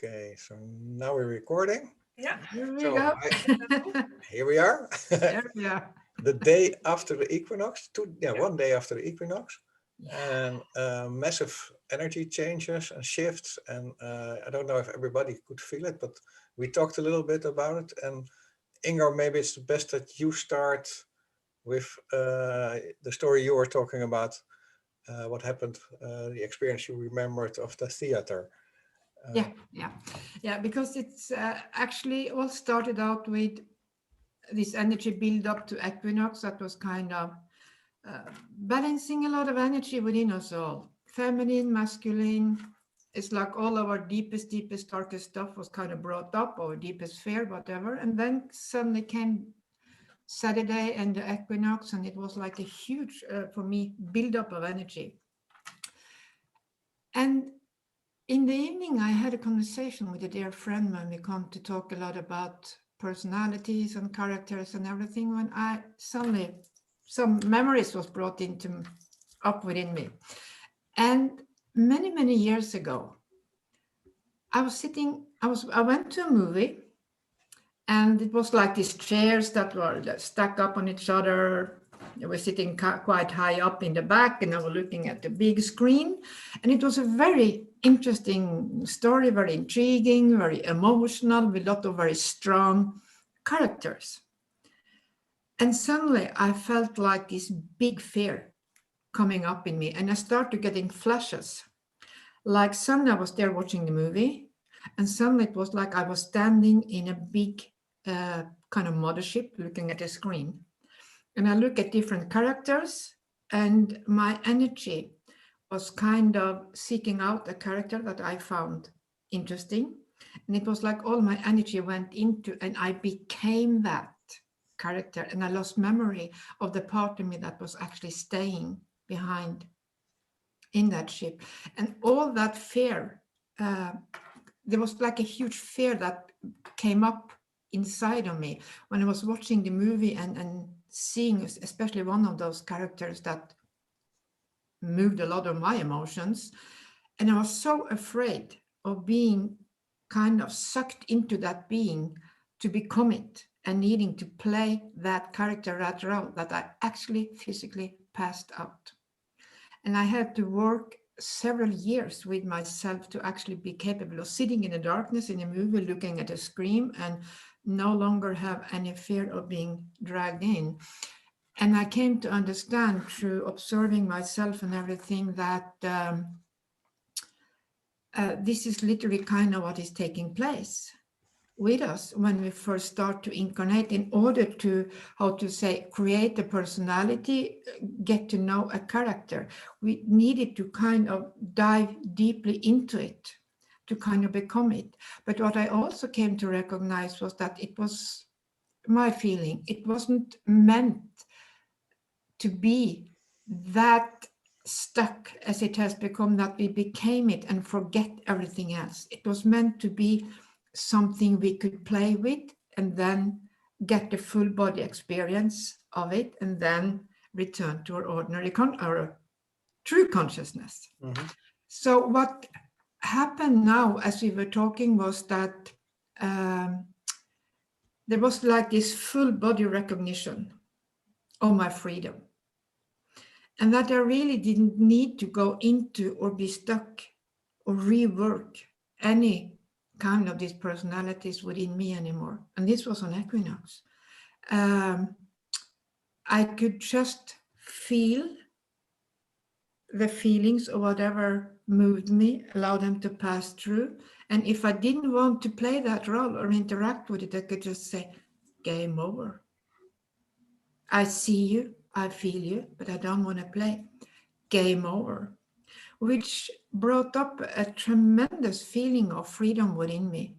Okay, so now we're recording. Yeah. Here we So go. here we are. There we are. The day after the equinox, Yeah. 1 day after the equinox, Yeah. and massive energy changes and shifts. And I don't know if everybody could feel it, but we talked a little bit about it. And Ingo, maybe it's the best that you start with the story you were talking about, what happened, the experience you remembered of the theater. Yeah, because it's actually all started out with this energy build up to equinox that was kind of balancing a lot of energy within us all, feminine, masculine. It's like all our deepest, darkest stuff was kind of brought up, our deepest fear, whatever. And then suddenly came Saturday and the equinox, and it was like a huge, for me, build up of energy. And in the evening, I had a conversation with a dear friend when we come to talk a lot about personalities and characters and everything, when I suddenly, some memories was brought up within me. And many, many years ago, I went to a movie, and it was like these chairs that were stacked up on each other. They were sitting quite high up in the back, and I was looking at the big screen. And it was a very interesting story, very intriguing, very emotional, with a lot of very strong characters. And suddenly I felt like this big fear coming up in me, and I started getting flashes. Like suddenly I was there watching the movie, and suddenly it was like I was standing in a big kind of mothership looking at a screen. And I look at different characters, and my energy was kind of seeking out a character that I found interesting. And it was like all my energy went into, and I became that character, and I lost memory of the part of me that was actually staying behind in that ship. And all that fear, there was like a huge fear that came up inside of me when I was watching the movie and seeing especially one of those characters that moved a lot of my emotions. And I was so afraid of being kind of sucked into that being to become it and needing to play that character, that role, that I actually physically passed out. And I had to work several years with myself to actually be capable of sitting in the darkness in a movie, looking at a screen, and no longer have any fear of being dragged in. And I came to understand through observing myself and everything that this is literally kind of what is taking place with us when we first start to incarnate. In order to, create a personality, get to know a character, we needed to kind of dive deeply into it to kind of become it. But what I also came to recognize was that it was my feeling, it wasn't meant to be that stuck as it has become, that we became it and forget everything else. It was meant to be something we could play with and then get the full body experience of it, and then return to our ordinary our true consciousness. Mm-hmm. So what happened now as we were talking was that there was like this full body recognition of my freedom, and that I really didn't need to go into or be stuck or rework any kind of these personalities within me anymore. And this was on equinox. I could just feel the feelings or whatever moved me, allow them to pass through. And if I didn't want to play that role or interact with it, I could just say, game over. I see you, I feel you, but I don't want to play. Game over. Which brought up a tremendous feeling of freedom within me.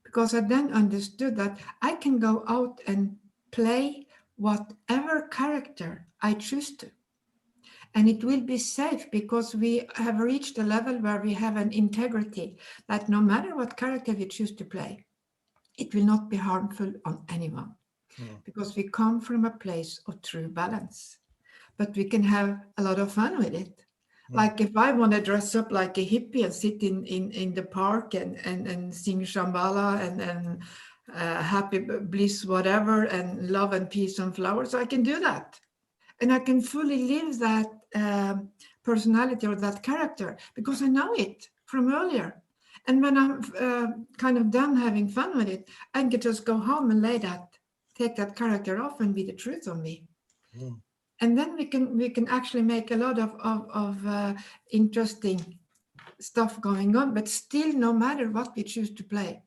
Because I then understood that I can go out and play whatever character I choose to. And it will be safe because we have reached a level where we have an integrity that no matter what character we choose to play, it will not be harmful on anyone. Because we come from a place of true balance. But we can have a lot of fun with it. Like if I want to dress up like a hippie and sit in the park and sing Shambhala and happy bliss, whatever, and love and peace and flowers, I can do that. And I can fully live that personality or that character because I know it from earlier. And when I'm kind of done having fun with it, I can just go home and take that character off and be the truth of me. And then we can actually make a lot of interesting stuff going on, but still no matter what we choose to play,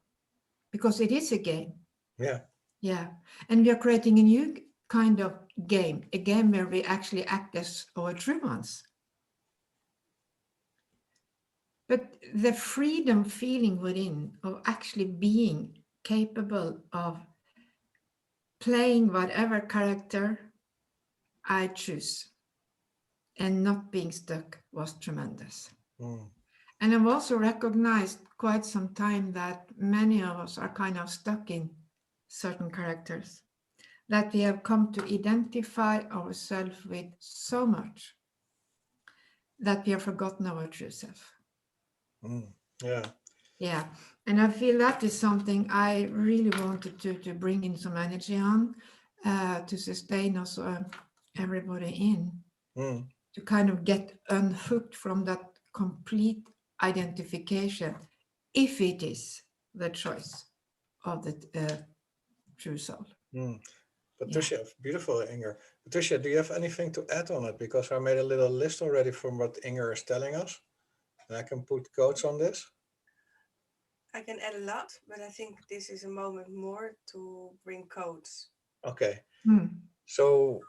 because it is a game. Yeah. And we are creating a new kind of game, a game where we actually act as our true ones. But the freedom feeling within of actually being capable of playing whatever character I choose and not being stuck was tremendous. And I've also recognized quite some time that many of us are kind of stuck in certain characters, that we have come to identify ourselves with so much that we have forgotten our true self. Yeah. And I feel that is something I really wanted to bring in some energy on, to sustain also everybody in, to kind of get unhooked from that complete identification, if it is the choice of the true soul. Patricia, beautiful, Inger. Patricia, do you have anything to add on it? Because I made a little list already from what Inger is telling us, and I can put quotes on this. I can add a lot, but I think this is a moment more to bring codes. Okay. So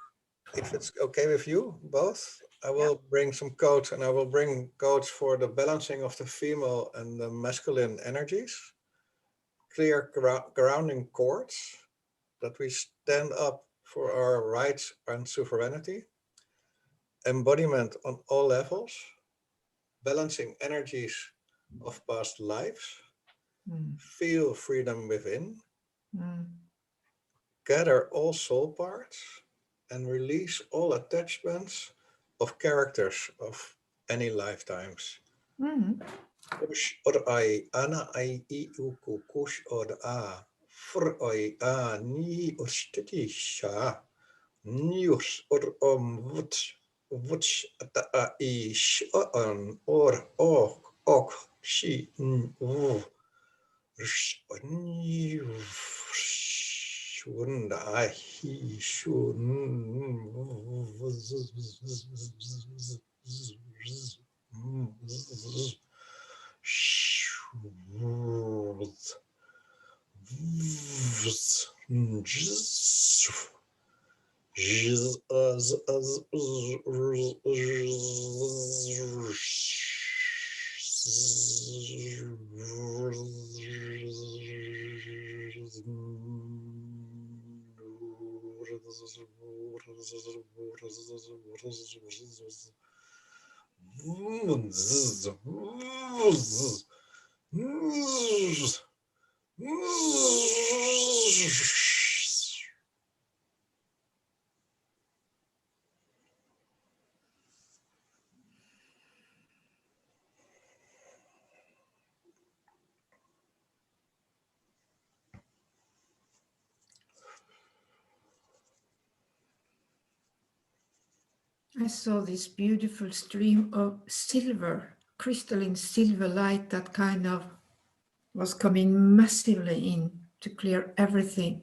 if it's okay with you both, I will bring some codes, and I will bring codes for the balancing of the female and the masculine energies, clear grounding cords, that we stand up for our rights and sovereignty, embodiment on all levels, balancing energies of past lives, feel freedom within, gather all soul parts, and release all attachments of characters of any lifetimes. Kush or ai, ana ai I uku kush or a, fur oi a ni or stiti sha, nius or wuts ata a I sh on or ok shi w. Shunda he I saw this beautiful stream of silver, crystalline silver light that kind of was coming massively in to clear everything.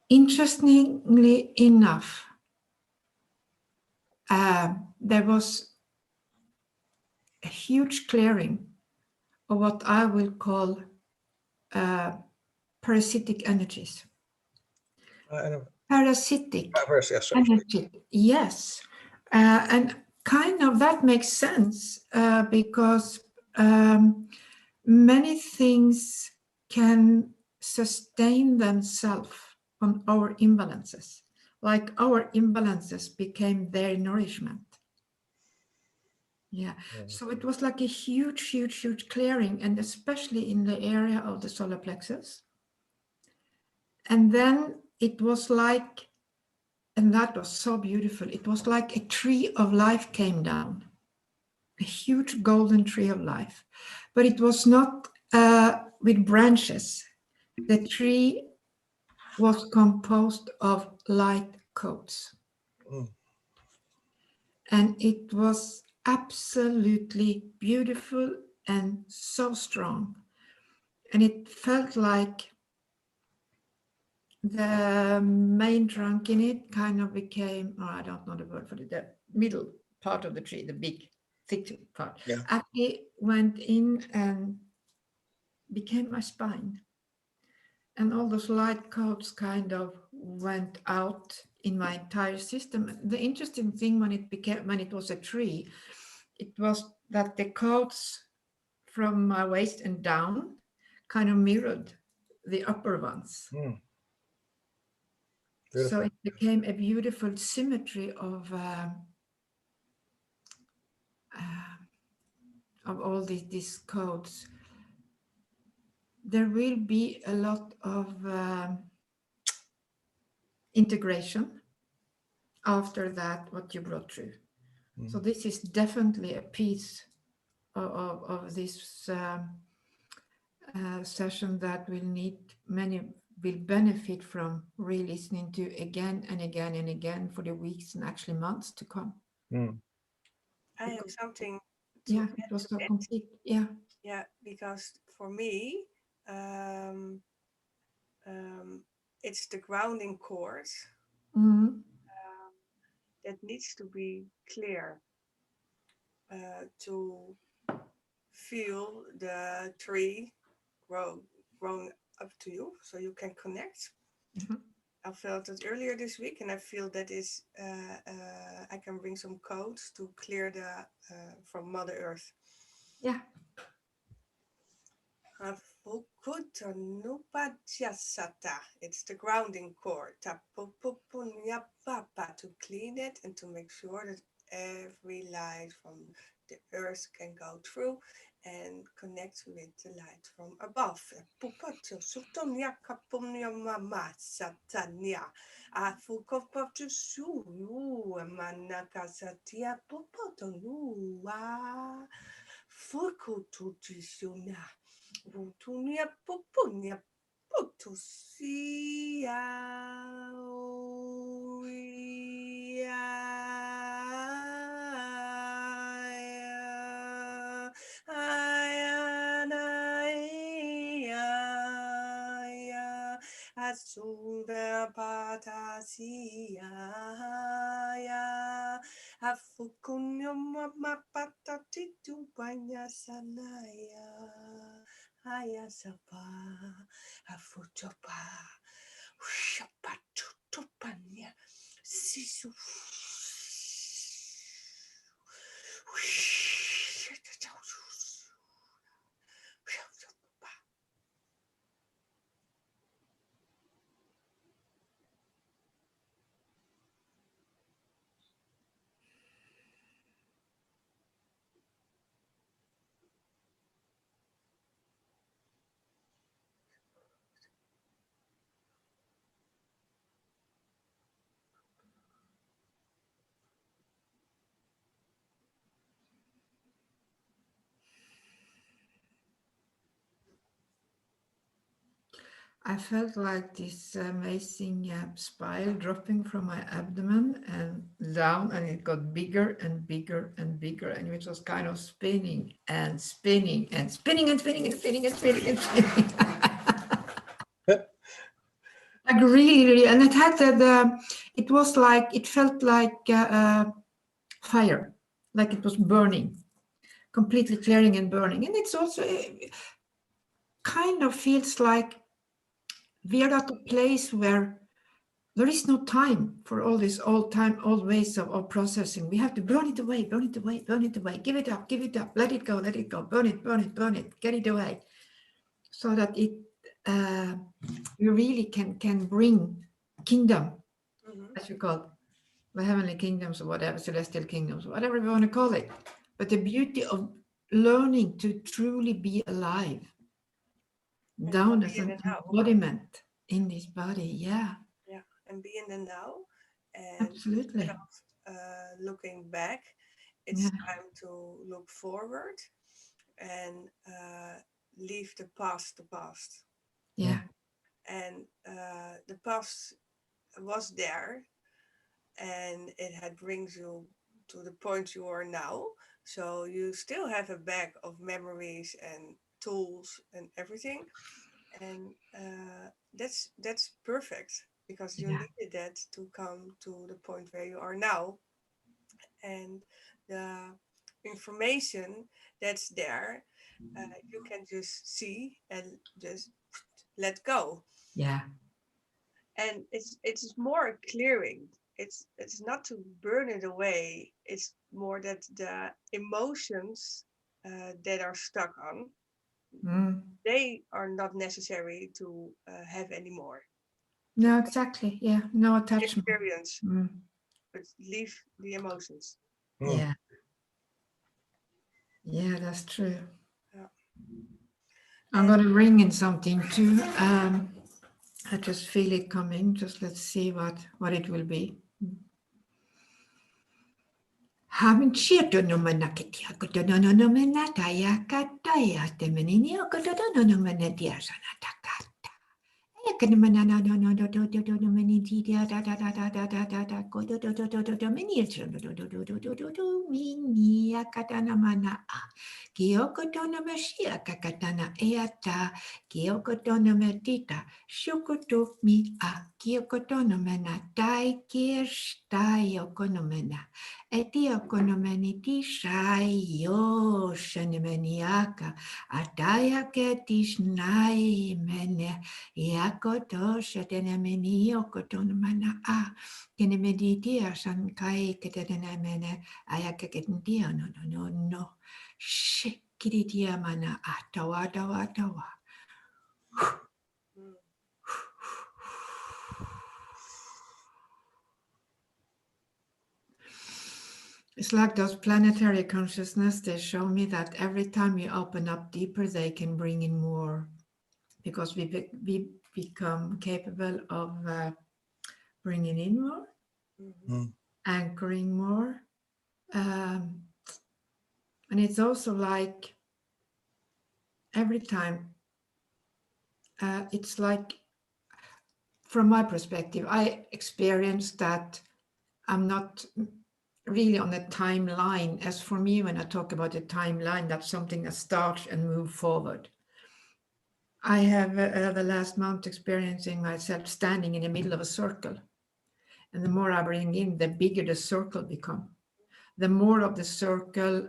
Interestingly enough, there was a huge clearing of what I will call parasitic energies. Parasitic energy, yes. And kind of that makes sense because many things can sustain themselves on our imbalances, like our imbalances became their nourishment. Yeah, so it was like a huge, huge, huge clearing, and especially in the area of the solar plexus. And then it was like, and that was so beautiful, it was like a tree of life came down a huge golden tree of life, but it was not with branches. The tree was composed of light coats. Mm. And it was absolutely beautiful and so strong. And it felt like the main trunk in it kind of became, oh, I don't know the word for it, the middle part of the tree, the big, thick part, Yeah. actually went in and became my spine. And all those light coats kind of went out in my entire system. The interesting thing when it was a tree, it was that the coats from my waist and down kind of mirrored the upper ones. Mm. So Beautiful. it became a beautiful symmetry of all these codes. There will be a lot of integration after that, what you brought through. Mm. So this is definitely a piece of this session that many will benefit from re-listening to again and again and again for the weeks and actually months to come. Mm. I have something to Yeah, add it was to so it. complete. Yeah. Yeah, because for me, it's the grounding cord Mhm. that needs to be clear to feel the tree grown up to you, so you can connect. Mhm. I felt it earlier this week, and I feel that is I can bring some codes to clear the from Mother Earth. Yeah. It's the grounding cord. To clean it and to make sure that every light from the earth can go through and connect with the light from above. Putunia pupunia putusia Asuver patasia Afukunyum mapatatitu banya sanaya Ayasapa Afutopa Shapatutopanya Sisu I felt like this amazing spiral dropping from my abdomen and down, and it got bigger and bigger and bigger, and it was kind of spinning and spinning and spinning and spinning and spinning and spinning and spinning. Like really, really, and it had it was like, it felt like fire, like it was burning, completely clearing and burning. And it's also kind of feels like we are at a place where there is no time for all this old ways of processing. We have to burn it away, burn it away, burn it away, give it up, let it go, burn it, get it away, so that it we really can bring kingdom, as you call it, the heavenly kingdoms or whatever, celestial kingdoms, whatever we want to call it. But the beauty of learning to truly be alive, down as an embodiment in this body. Yeah. And be in the now, and absolutely. instead of looking back it's Yeah. time to look forward and leave the past the past. Yeah. And the past was there, and it had brings you to the point you are now. So you still have a bag of memories and tools and everything, and that's perfect because you Yeah. needed that to come to the point where you are now, and the information that's there, you can just see and just let go. Yeah. And it's more clearing. It's not to burn it away. It's more that the emotions that are stuck on, Mm. they are not necessary to have anymore. No, exactly. Yeah. No attachment. Experience, Mm. but leave the emotions. Yeah. Yeah, that's true. Yeah. I'm And gonna ring in something too. I just feel it coming. Just let's see what it will be. Haven't cheated no manakitia. No manataya kataya. The menino got no manadia sanataka. Kiokotona Mashia Kakatana Eata, Kiokotona Metita, Shukutu mi a Kiokotona Mena, Tai Kirstai Okonomena, Etiokonomeniti Shai Yo Shanemeniaka, Ataya Ketish Nai Mene. Iakoto shatenemeni okotona mana a kenemeditia sankai ketenemene ayakekendia no shikiritia mana atawa. mm, It's like those planetary consciousness. They show me that every time we open up deeper, they can bring in more, because we become capable of bringing in more, mhm, anchoring more. And it's also like every time, it's like, from my perspective, I experience that I'm not really on a timeline. As for me, when I talk about a timeline, that's something that starts and moves forward. I have the last month experiencing myself standing in the middle of a circle. And the more I bring in, the bigger the circle becomes. The more of the circle,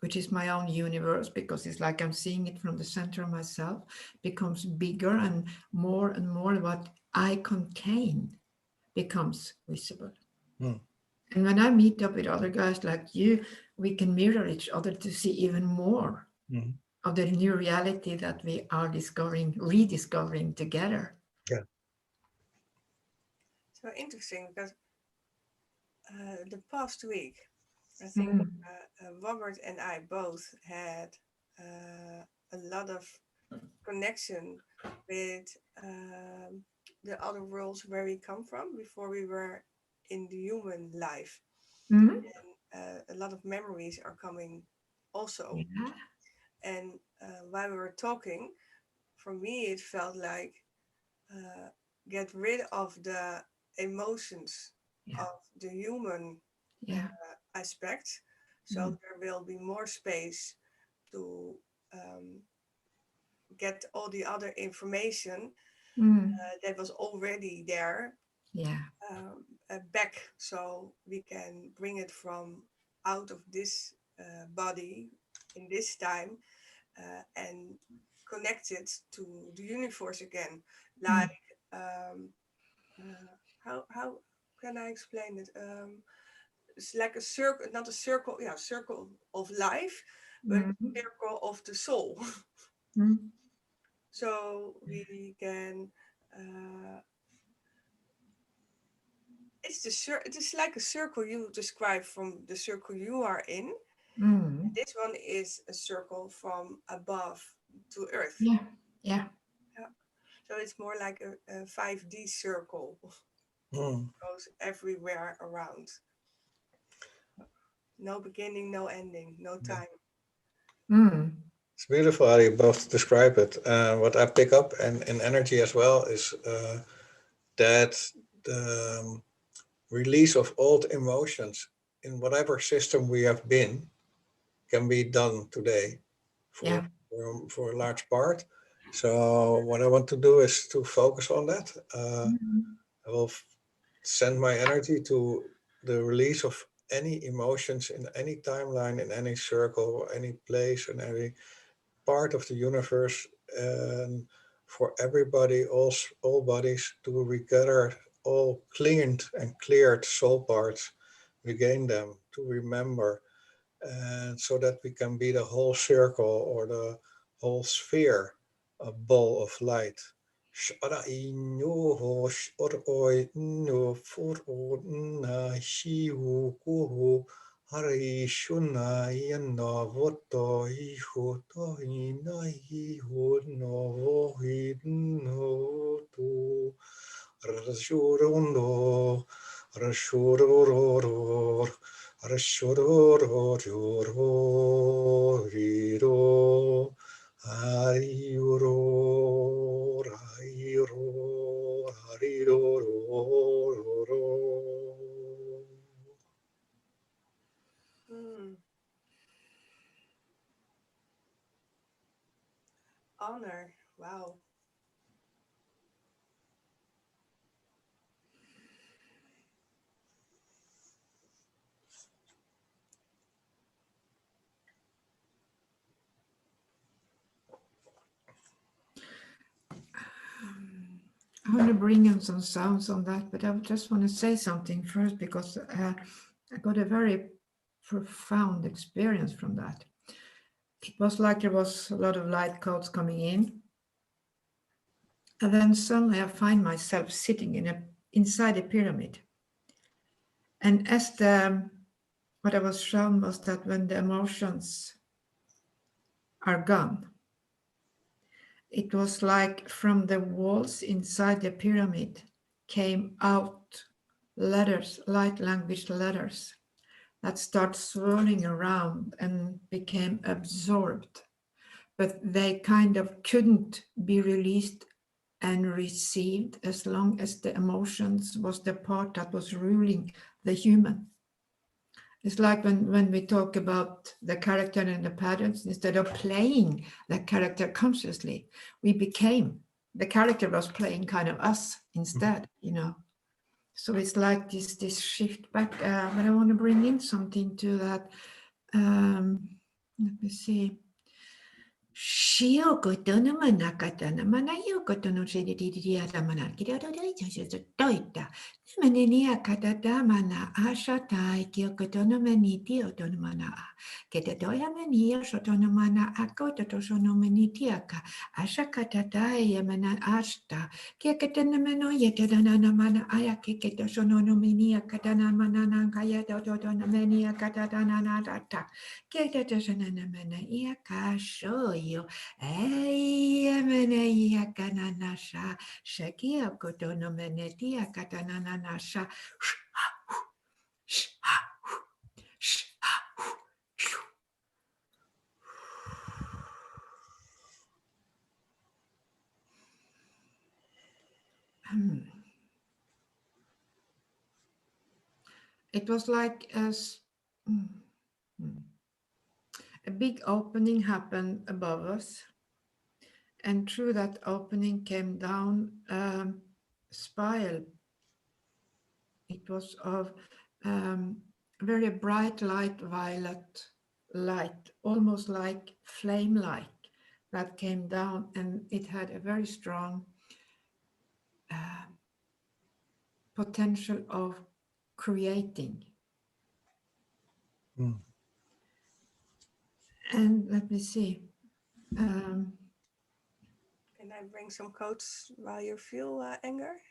which is my own universe, because it's like I'm seeing it from the center of myself, becomes bigger, and more what I contain becomes visible. Mm. And when I meet up with other guys like you, we can mirror each other to see even more of the new reality that we are rediscovering together. Yeah. so interesting because the past week, I think Mm. Robert and I both had a lot of connection with the other worlds where we come from before we were in the human life. Mm. And a lot of memories are coming also. Yeah. And while we were talking, for me, it felt like uh, get rid of the emotions Yeah. of the human Yeah. aspect. So Mm. there will be more space to get all the other information Mm. that was already there Yeah. back, so we can bring it from out of this body in this time and connect it to the universe again. Mm. Like how can I explain it? It's like a circle, not a circle, yeah, circle of life, but Mm. a circle of the soul. Mm. So we can. Uh, it is like a circle you describe from the circle you are in. Mm. This one is a circle from above to earth. Yeah. Yeah. Yeah. So it's more like a 5D circle, Mm. goes everywhere around. No beginning, no ending, no Yeah. time. Mm. It's beautiful how you both describe it. What I pick up and in energy as well is that the release of old emotions in whatever system we have been can be done today Yeah. for a large part. So what I want to do is to focus on that. Mm. I will send my energy to the release of any emotions in any timeline, in any circle, any place, in any part of the universe, and for everybody, all bodies, to regather all cleaned and cleared soul parts, regain them, to remember, and so that we can be the whole circle or the whole sphere, a ball of light. Shara inu ho shor oi nu for na shiu kuhu hari shuna yana voto ihu to ina ihu no vo no tu rashurundo rashururur Rashororororiro, Ayuro, Ayuro, Ayuro. Hmm. Honor. Wow. I want to bring in some sounds on that, but I just want to say something first because I got a very profound experience from that. It was like there was a lot of light codes coming in, and then suddenly I find myself sitting inside a pyramid. And as what I was shown was that when the emotions are gone, it was like from the walls inside the pyramid came out letters, light language letters, that start swirling around and became absorbed. But they kind of couldn't be released and received as long as the emotions was the part that was ruling the human. It's like when we talk about the character and the patterns, instead of playing the character consciously, the character was playing kind of us instead, you know. So it's like this shift back. But I want to bring in something to that. Let me see. Shio kotono manakatana manayo kotono shedidia mana kiratoita. Manenia katata mana ashatai kio kotono maniti otonomana. Ketatoya mania sotonomana akoto sonomanitiaka. Ashakatatai yamana ashta. Kiakatanamano yetadana mana ayakiketo sonomania katana manana kaya totonomania katana data. Ketatasanamana iakashoyo. Eyamana iakananasha. Shakia kotonomenetia katananasha. It was like a big opening happened above us, and through that opening came down spiral. It was of very bright light, violet light, almost like flame light, that came down, and it had a very strong potential of creating. And let me see. Can I bring some codes while you feel anger?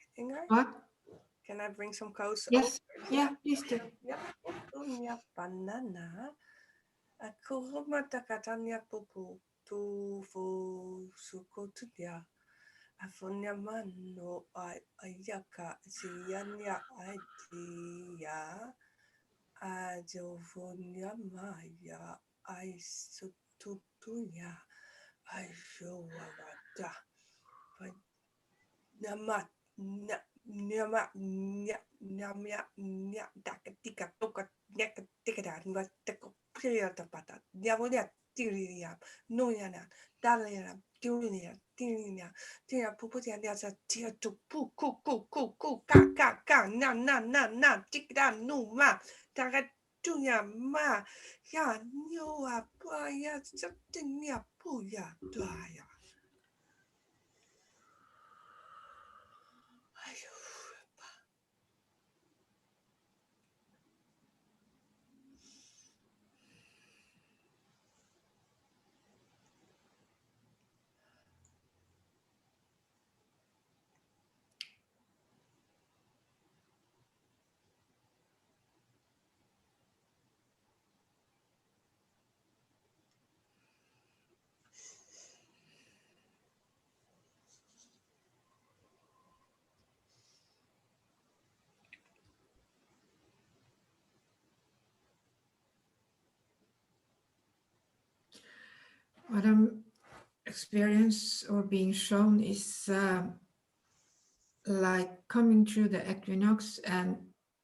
What? Can I bring some codes? Yes. Yeah, please do. Yep. Unya banana. Kuruma takatanya pupu. Tu fu sukotunya. Afonya mano ayaka siyanya idea. Ajovunya Maya, I Sututunya, I Showavata, but Namat, Nama, Namya, Dakatika, Toka, Nekatika, and Teko Priatapata, Yavonia, Tiria, Noyana, Dalina, Tiria, Tira Puputia, there's a tear to poo, ka, na, tikda, no, ma, Tagatunya, ma, ya, nyoa, ya, something near Puya, Daya. What I'm experiencing or being shown is like coming through the equinox and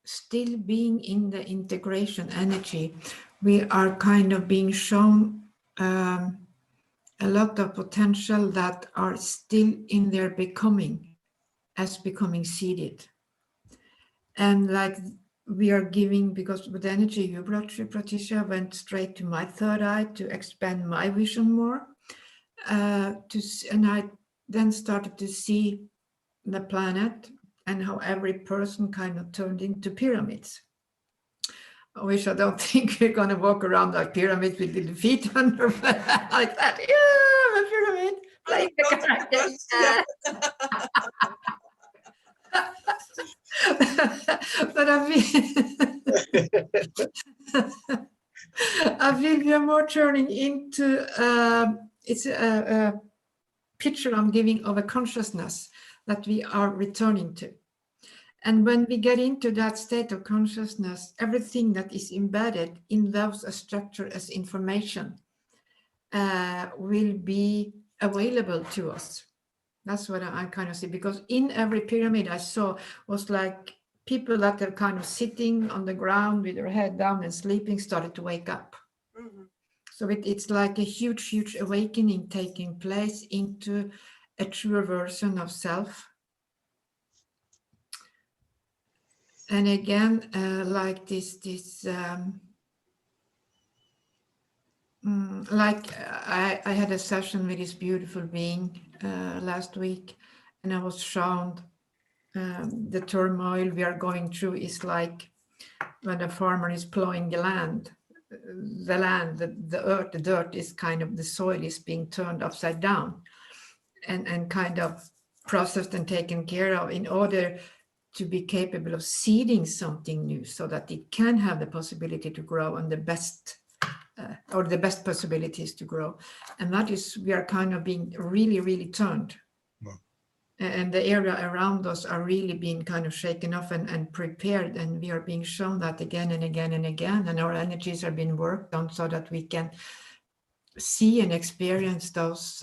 still being in the integration energy. We are kind of being shown a lot of potential that are still in their becoming, as becoming seeded. And like we are giving, because with the energy you brought through, Patricia, went straight to my third eye to expand my vision more. And I then started to see the planet and how every person kind of turned into pyramids, which I don't think we're going to walk around like pyramids with little feet under like that. Yeah, a pyramid. Like the character. But I feel we are more turning into it's a picture I'm giving of a consciousness that we are returning to. And when we get into that state of consciousness, everything that is embedded in those structure as information will be available to us. That's what I kind of see, because in every pyramid I saw was like people that are kind of sitting on the ground with their head down and sleeping started to wake up. Mm-hmm. So it's like a huge awakening taking place into a truer version of self. And again, like I had a session with this beautiful being last week, and I was shown the turmoil we are going through is like when a farmer is plowing the land. The earth, the dirt is kind of, the soil is being turned upside down and kind of processed and taken care of in order to be capable of seeding something new so that it can have the possibility to grow and the best possibilities to grow. And that is, we are kind of being really turned. Wow. And the area around us are really being kind of shaken off and prepared. And we are being shown that again and again and again. And our energies are being worked on so that we can see and experience those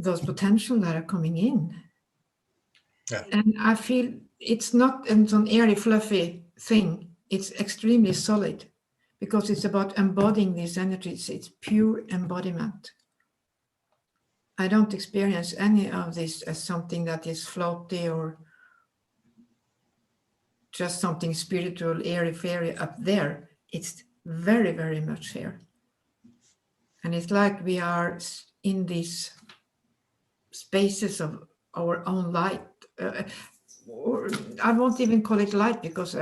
potential that are coming in. Yeah. And I feel it's not an airy, fluffy thing. It's extremely solid because it's about embodying these energies. It's pure embodiment. I don't experience any of this as something that is floaty or just something spiritual, airy, fairy up there. It's very much here. And it's like we are in these spaces of our own light. Or I won't even call it light because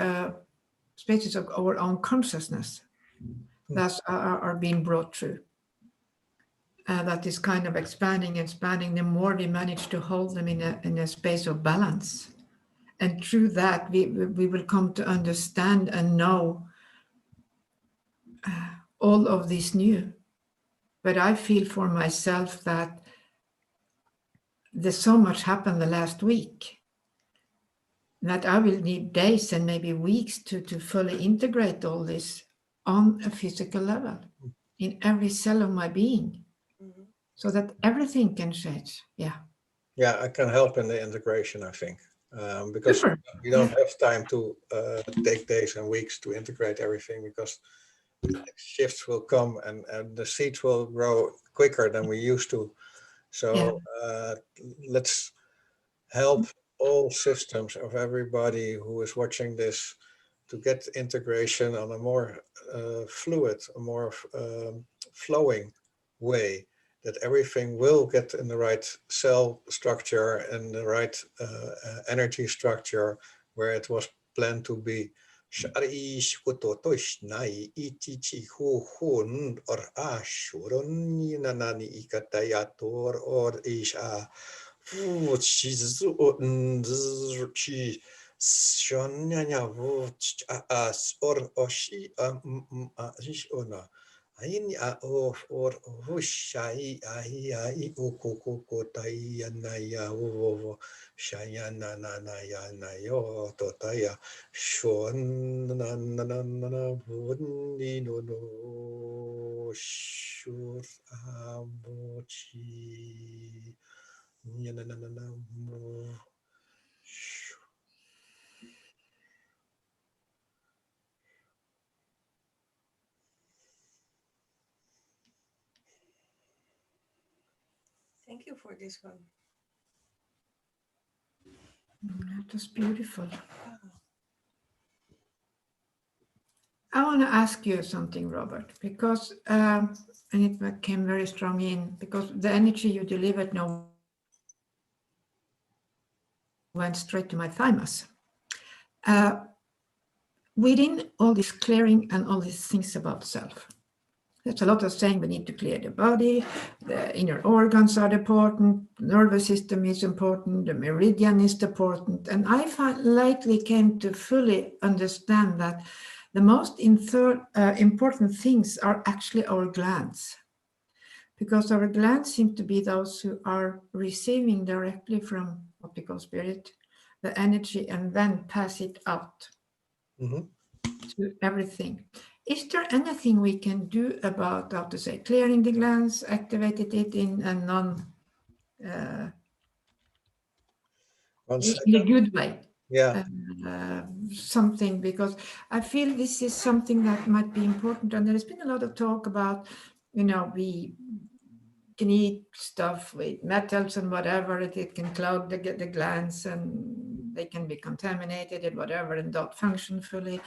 spaces of our own consciousness that are being brought through. That is kind of expanding. The more we manage to hold them in a space of balance. And through that, we will come to understand and know all of this new. But I feel for myself that there's so much happened the last week that I will need days and maybe weeks to fully integrate all this on a physical level in every cell of my being, so that everything can change. Yeah. Yeah, I can help in the integration, I think, because Super. we don't have time to take days and weeks to integrate everything, because shifts will come and the seeds will grow quicker than we used to. Yeah. So let's help all systems of everybody who is watching this to get integration on a more fluid, a more flowing way, that everything will get in the right cell structure and the right energy structure where it was planned to be. Shari shkototosh nai ichichi hun or ashuron nanani ikatayator or isha fu chizu chi shonyanya vu as or oshi ish ona aini a of or hushai ai ai ukoko tai na ya wo shayana na na ya na yo to taya shon na na na na vuni no no shur amochi na na na na mo. Thank you for this one. That was beautiful. Oh, I want to ask you something, Robert, because and it came very strong in, because the energy you delivered now went straight to my thymus. Within all this clearing and all these things about self, there's a lot of saying we need to clear the body, the inner organs are important, the nervous system is important, the meridian is important. And I lately came to fully understand that the most important things are actually our glands, because our glands seem to be those who are receiving directly from what we call spirit, the energy, and then pass it out to everything. Is there anything we can do about, how to say, clearing the glands, activated it in a in a good way? Yeah. Something, because I feel this is something that might be important, and there's been a lot of talk about, we can eat stuff with metals and whatever, it can clog the glands and they can be contaminated and whatever and don't function fully.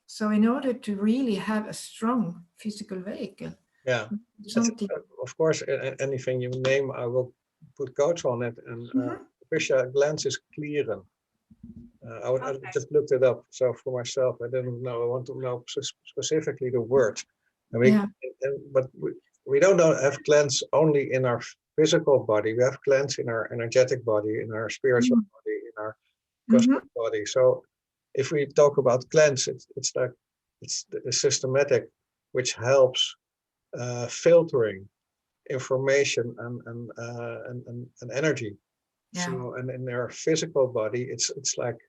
So in order to really have a strong physical vehicle, yeah, something, of course, anything you name, I will put codes on it. And Patricia, glands is clearen. I just looked it up. So for myself, I didn't know. I want to know specifically the word. But we don't have glands only in our physical body. We have glands in our energetic body, in our spiritual body, in our cosmic body. So if we talk about glands, it's like it's the systematic which helps filtering information and energy. So and in their physical body, it's like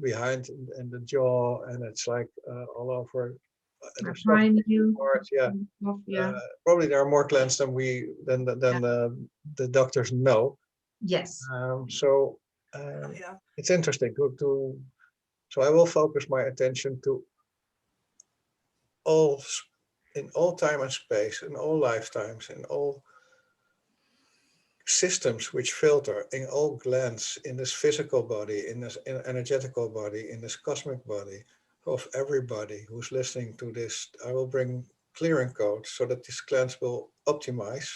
behind in the jaw, and it's like all over. Parts, probably there are more glands than the doctors know. Yes. So it's interesting to. So I will focus my attention to in all time and space, in all lifetimes, in all systems which filter, in all glands, in this physical body, in this energetical body, in this cosmic body, of everybody who's listening to this. I will bring clearing codes so that these glands will optimize,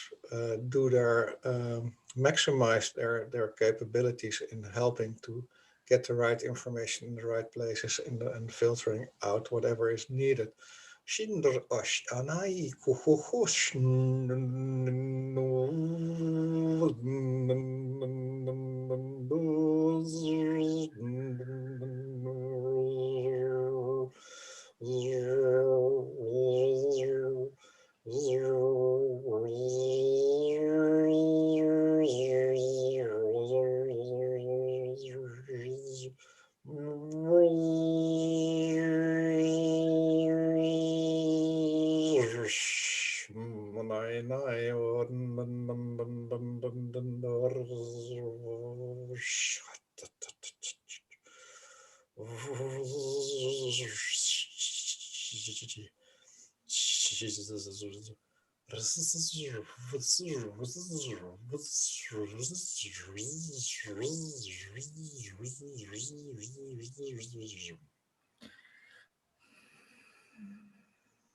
maximize their capabilities in helping to get the right information in the right places and filtering out whatever is needed. Shinder ash anai kuhuhush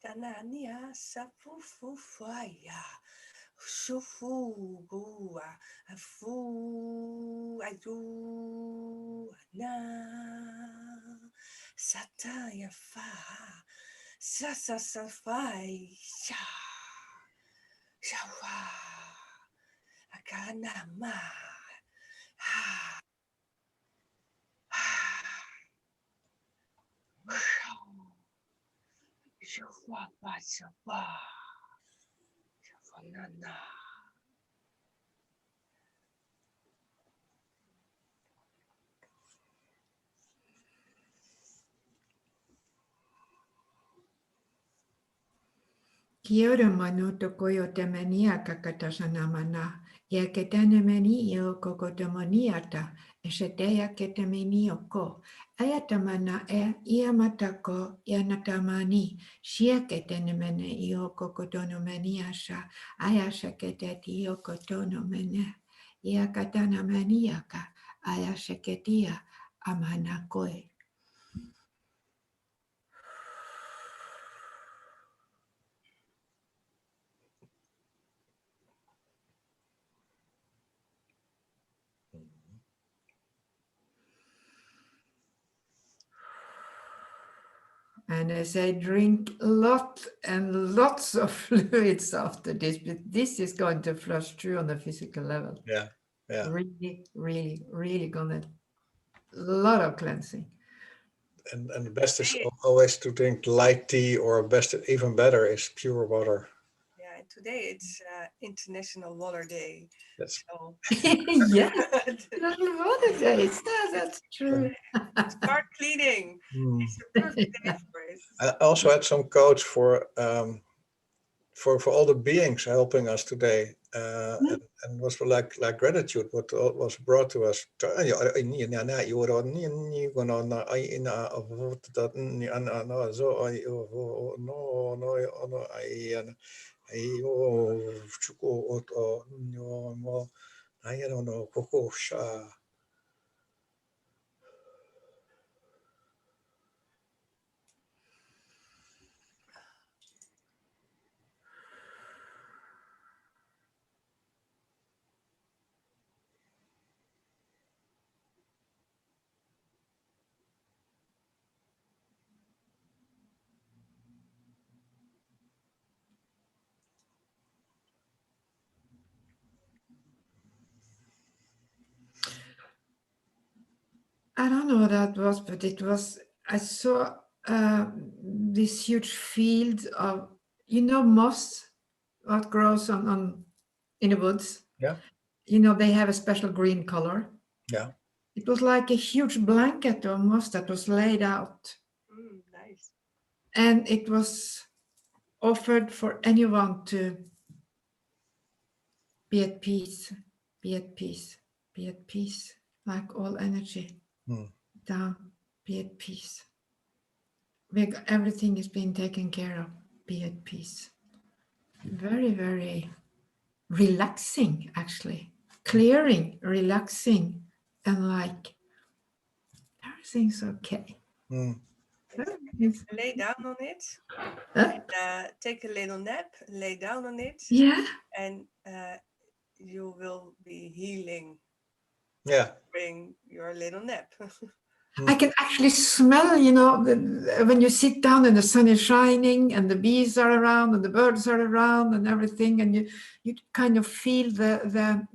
Tanania sapufufaya. Shufu gua afu adu na sataya fa sasa safai sha shawa akana ma ha shawa ba shawa shafanana. Kioro manuto koyo temenia kakatasanamana. Ja ketänemeni jo koko temoniata. Eseteja ketemeni ko. Ajatamana iamatako janatamani. Sia ketänemene jo koko tonomeniasa. Ajassa keteti jo kotonomene. Ja katanameniaka. Ajassa ketia amana koi. And as I drink a lot and lots of fluids after this, but this is going to flush through on the physical level. Yeah. Really, really, really gonna a lot of cleansing. And the best is always to drink light tea, or best, even better, is pure water. Yeah, and today it's International Water Day. Yes. So Yeah, water days. That's true. start cleaning. It's a perfect day for it. I also had some quotes for all the beings helping us today, and was like gratitude, what was brought to us. I don't know what that was, but it was, I saw this huge field of, moss, what grows on in the woods. Yeah. They have a special green color. Yeah. It was like a huge blanket almost that was laid out. Nice. And it was offered for anyone to be at peace, be at peace, be at peace, like all energy. Down, be at peace. Everything is being taken care of, be at peace. Very, very relaxing, actually. Clearing, relaxing, and like everything's okay. Lay down on it. Huh? And, take a little nap, lay down on it. Yeah. And you will be healing. Yeah. Bring your little nap. I can actually smell, when you sit down and the sun is shining and the bees are around and the birds are around and everything, and you kind of feel the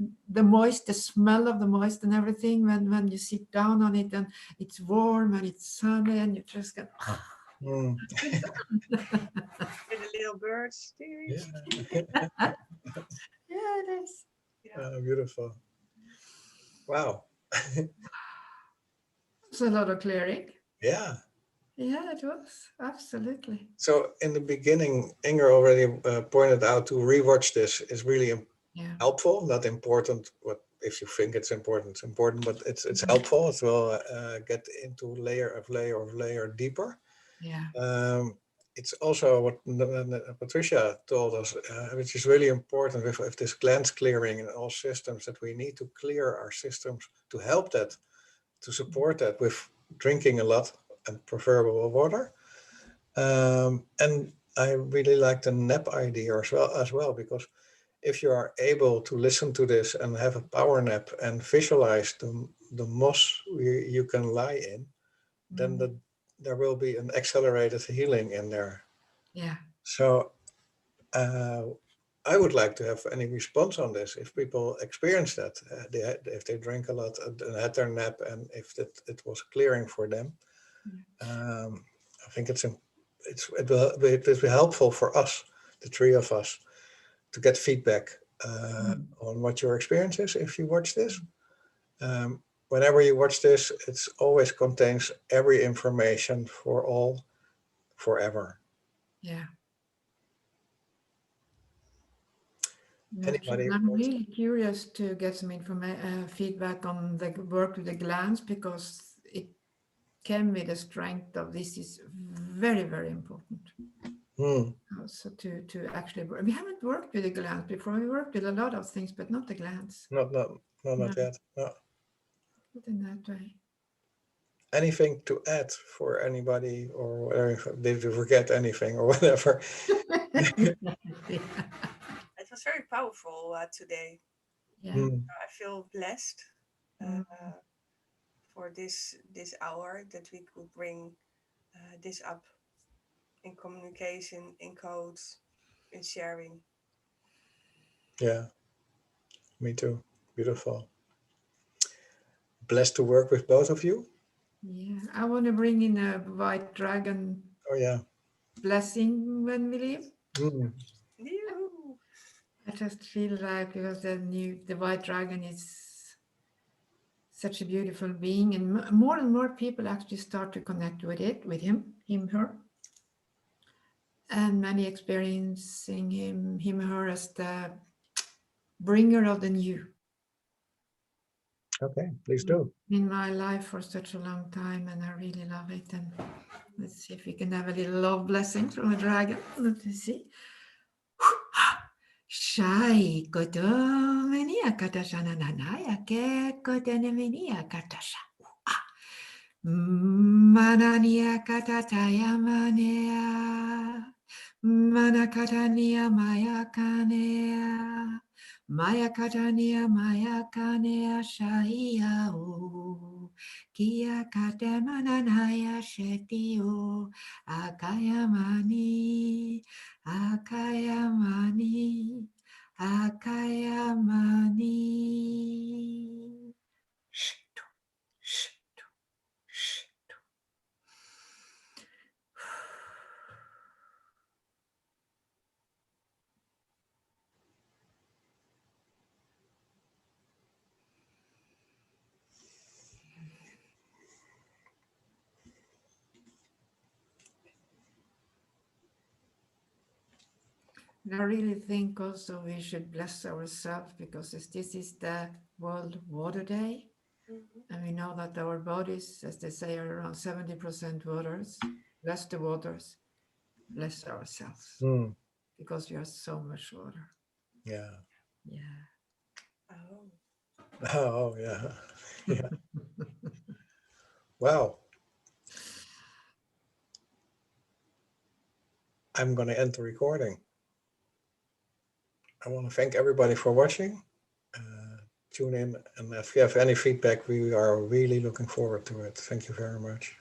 moist, the smell of the moist and everything when you sit down on it and it's warm and it's sunny and you just go, With the little birds. Yeah, it is. Yeah. Beautiful. Wow. It's a lot of clearing. Yeah. Yeah, it was. Absolutely. So in the beginning, Inger already pointed out to rewatch this is really helpful, not important what if you think it's important, but it's helpful as well. Get into layer deeper. Yeah. It's also what Patricia told us, which is really important with this glands clearing in all systems, that we need to clear our systems to help that, to support that with drinking a lot and preferable water. And I really like the nap idea as well, because if you are able to listen to this and have a power nap and visualize the moss you can lie in, then there will be an accelerated healing in there. Yeah. So I would like to have any response on this. If people experience that, if they drank a lot and had their nap, and if it was clearing for them, I think it will be helpful for us, the three of us, to get feedback on what your experience is if you watch this. Whenever you watch this, it always contains every information for all, forever. Yeah. Anybody? I'm really curious to get some feedback on the work with the glands, because it can be the strength of this is very, very important. So to actually work. We haven't worked with the glands before. We worked with a lot of things, but not the glands. Not yet. No. Not in that way. Anything to add for anybody, or whatever? Did you forget anything or whatever? It was very powerful today. Yeah. I feel blessed for this hour that we could bring this up in communication, in codes, in sharing. Yeah, me too. Beautiful. Blessed to work with both of you. Yeah, I want to bring in a white dragon. Oh yeah. Blessing when we leave. Yoo-hoo. I just feel like, because the white dragon is such a beautiful being, and more people actually start to connect with him, her, and many experiencing him, her as the bringer of the new. Okay, please do. In my life for such a long time, and I really love it. And let's see if we can have a little love blessing from a dragon. Let's see. Shai kotomenia katashana nanaya ke kotenemenia katasha. Manania katataya manea. Manakatania maya kanea. Maya katania maya kanea shahia o. Kia katemananaya shetio. Akayamani. Akayamani, Akayamani. Shtu, shtu, shtu. And I really think also we should bless ourselves, because this is the World Water Day. And we know that our bodies, as they say, are around 70% waters. Bless the waters, bless ourselves, because we are so much water. Yeah. Yeah. Oh yeah. Yeah. Wow. I'm going to end the recording. I want to thank everybody for watching. Tune in, and if you have any feedback, we are really looking forward to it. Thank you very much.